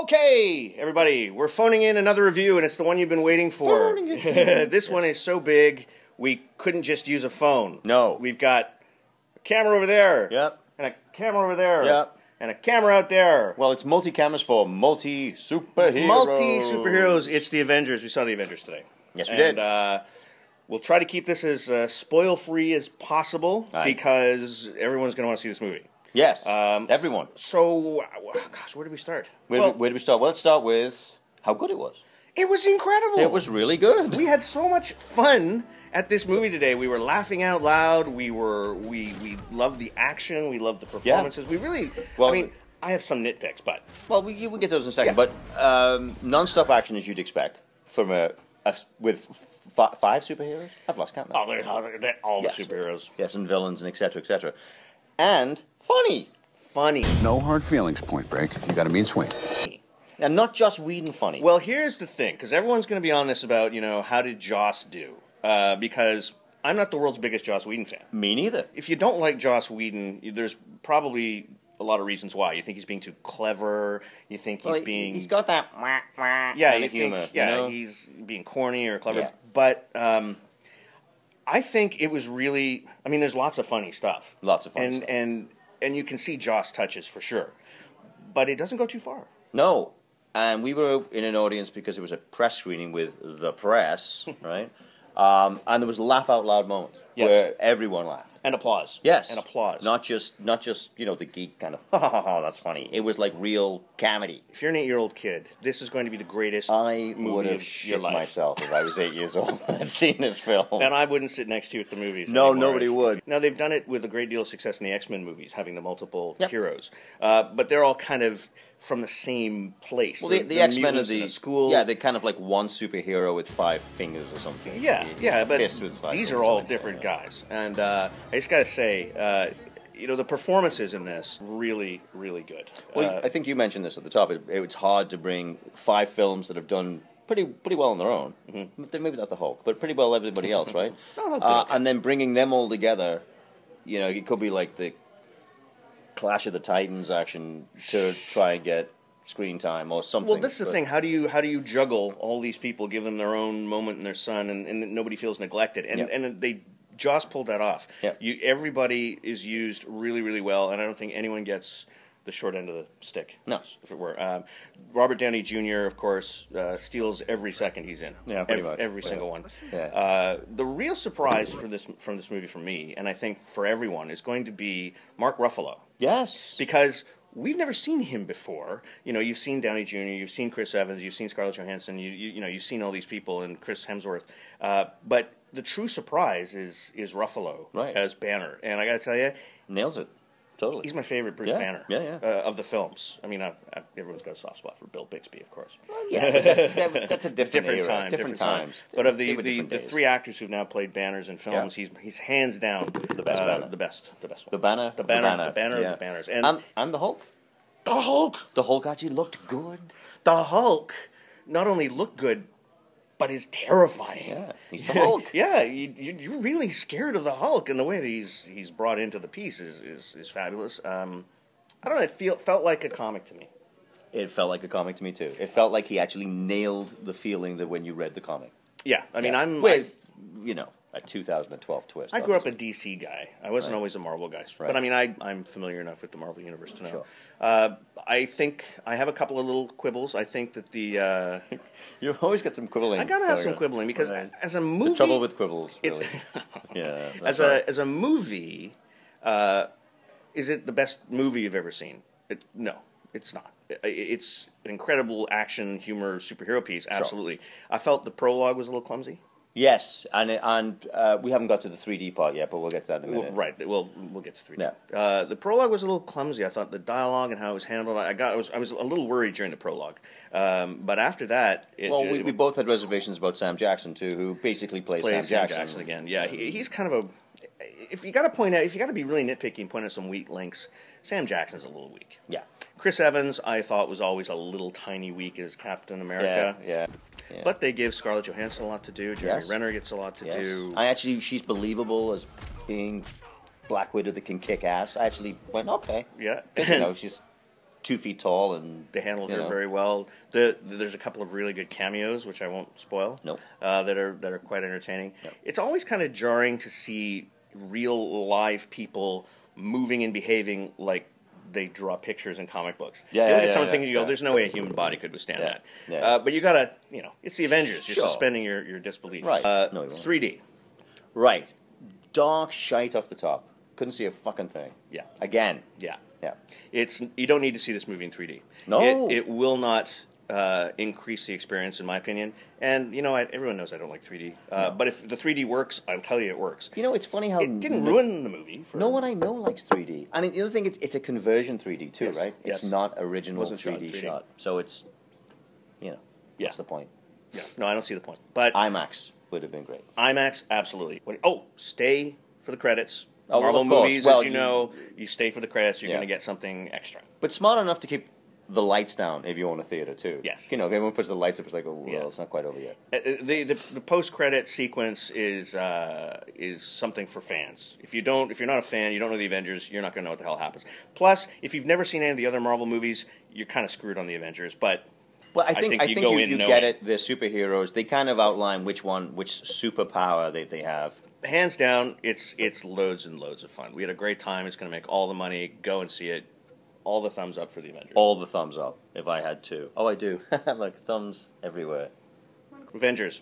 Okay, everybody, we're phoning in another review, and it's the one you've been waiting for. This one is so big, we couldn't just use a phone. No. We've got a camera over there. Yep. And a camera over there. Yep. And a camera out there. Well, it's multi-cameras for multi-superheroes. Multi-superheroes. It's the Avengers. We saw the Avengers today. Yes, we did. We'll try to keep this as spoil-free as possible, because everyone's going to want to see this movie. Yes, everyone. So, gosh, where do we start? Where do we start? Well, let's start with how good it was. It was incredible. It was really good. We had so much fun at this movie today. We were laughing out loud. We loved the action. We loved the performances. Yeah. We really. Well, I mean, I have some nitpicks, but we'll get those in a second. Yeah. But non-stop action as you'd expect from with five superheroes. I've lost count now. Oh, they're all the superheroes. Yes, and villains and etc. etc. And funny. No hard feelings, Point Break. You got a mean swing. And not just Whedon funny. Well, here's the thing, because everyone's going to be on this about, how did Joss do? Because I'm not the world's biggest Joss Whedon fan. Me neither. If you don't like Joss Whedon, there's probably a lot of reasons why. You think he's being too clever. You think he's being... He's got that kind of humor. He's being corny or clever. Yeah. But I think it was really... I mean, there's lots of funny stuff. Lots of funny stuff. And you can see Joss touches for sure. But it doesn't go too far. No. And we were in an audience because it was a press screening with the press, right? And there was laugh out loud moments where everyone laughed. And applause. Yes. And applause. Not just the geek kind of, ha ha ha, that's funny. It was like real comedy. If you're an 8-year-old kid, this is going to be the greatest I would have shit myself if I was 8 years old and had seen this film. And I wouldn't sit next to you at the movies. No, anymore. nobody would. Now, they've done it with a great deal of success in the X-Men movies, having the multiple heroes. But they're all kind of from the same place. Well, the X-Men are the school. Yeah, they're kind of like one superhero with 5 fingers or something. Yeah, but these are all fingers. different guys. And I just got to say, the performances in this, really, really good. Well, I think you mentioned this at the top. It's hard to bring 5 films that have done pretty well on their own. Mm-hmm. Maybe not the Hulk, but pretty well everybody else, right? And then bringing them all together, it could be like the Clash of the Titans action to try and get screen time or something. Well, this is the thing. How do you juggle all these people, give them their own moment in their sun, and nobody feels neglected? And Joss pulled that off. Yep. Everybody is used really, really well, and I don't think anyone gets the short end of the stick. No. If it were. Robert Downey Jr., of course, steals every second he's in. Yeah, pretty much. Every single one. Yeah. The real surprise from this movie for me, and I think for everyone, is going to be Mark Ruffalo. Yes. Because we've never seen him before. You've seen Downey Jr., you've seen Chris Evans, you've seen Scarlett Johansson, you've seen all these people, and Chris Hemsworth. But the true surprise is Ruffalo as Banner, and I got to tell you, nails it. Totally. He's my favorite Bruce Banner of the films. I mean, everyone's got a soft spot for Bill Bixby, of course. Well, yeah, but that's a different time. Different times. But of the 3 actors who've now played Banners in films, he's hands down the best Banner. The best one. The Banner of the Banners. And the Hulk. The Hulk. The Hulk actually looked good. The Hulk not only looked good, but is terrifying. Yeah, he's the Hulk. Yeah, you're really scared of the Hulk, and the way that he's brought into the piece is fabulous. I don't know, it felt like a comic to me. It felt like a comic to me, too. It felt like he actually nailed the feeling that when you read the comic. Yeah, I mean, a 2012 twist. I grew up a DC guy. I wasn't always a Marvel guy. But I mean, I'm familiar enough with the Marvel Universe to know. Sure. I think I have a couple of little quibbles. I think that the... You've always got some quibbling. I gotta have some quibbling, because as a movie... The trouble with quibbles, really. As a movie, is it the best movie you've ever seen? No, it's not. It's an incredible action, humor, superhero piece, absolutely. Sure. I felt the prologue was a little clumsy. Yes, and we haven't got to the 3D part yet, but we'll get to that in a minute. We'll get to 3D. Yeah. The prologue was a little clumsy. I thought the dialogue and how it was handled. I was a little worried during the prologue, but after that, we both had reservations about Sam Jackson too, who basically plays Sam Jackson again. Yeah, he's kind of a. If you got to be really nitpicky and point out some weak links, Sam Jackson's a little weak. Yeah. Chris Evans, I thought, was always a little tiny weak as Captain America. Yeah. But they give Scarlett Johansson a lot to do. Jeremy Renner gets a lot to do. She's believable as being Black Widow that can kick ass. I actually went, okay. Yeah. She's 2 feet tall, and they handled her very well. There's a couple of really good cameos, which I won't spoil. Nope. That are quite entertaining. Yep. It's always kind of jarring to see real live people moving and behaving like they draw pictures in comic books. You look at something and you go, "There's no way a human body could withstand that." Yeah. But you gotta, it's the Avengers. You're suspending your disbelief. Right. No, 3D. Right. Dark shite off the top. Couldn't see a fucking thing. Yeah. Again. Yeah. Yeah. You don't need to see this movie in 3D. No. It will not increase the experience, in my opinion. And everyone knows I don't like 3D. But if the 3D works, I'll tell you it works. It's funny how it didn't ruin the movie. No one I know likes 3D. I mean, the other thing, it's a conversion 3D too, right? Yes. It's not original Wasn't 3D shot. So it's, what's the point? Yeah. No, I don't see the point. But IMAX would have been great. IMAX, absolutely. Stay for the credits. Oh, Marvel well, of course. movies, Well, as you know, you stay for the credits, you're going to get something extra. But smart enough to keep the lights down if you own a theater too. Yes. If everyone puts the lights up, it's like, it's not quite over yet. The post-credit sequence is something for fans. If you're not a fan, you don't know the Avengers, you're not going to know what the hell happens. Plus, if you've never seen any of the other Marvel movies, you're kind of screwed on the Avengers. But I think you get it. They're superheroes. They kind of outline which superpower they have. Hands down, it's loads and loads of fun. We had a great time. It's going to make all the money. Go and see it. All the thumbs up for the Avengers. All the thumbs up, if I had to. Oh, I do. Like thumbs everywhere. Avengers.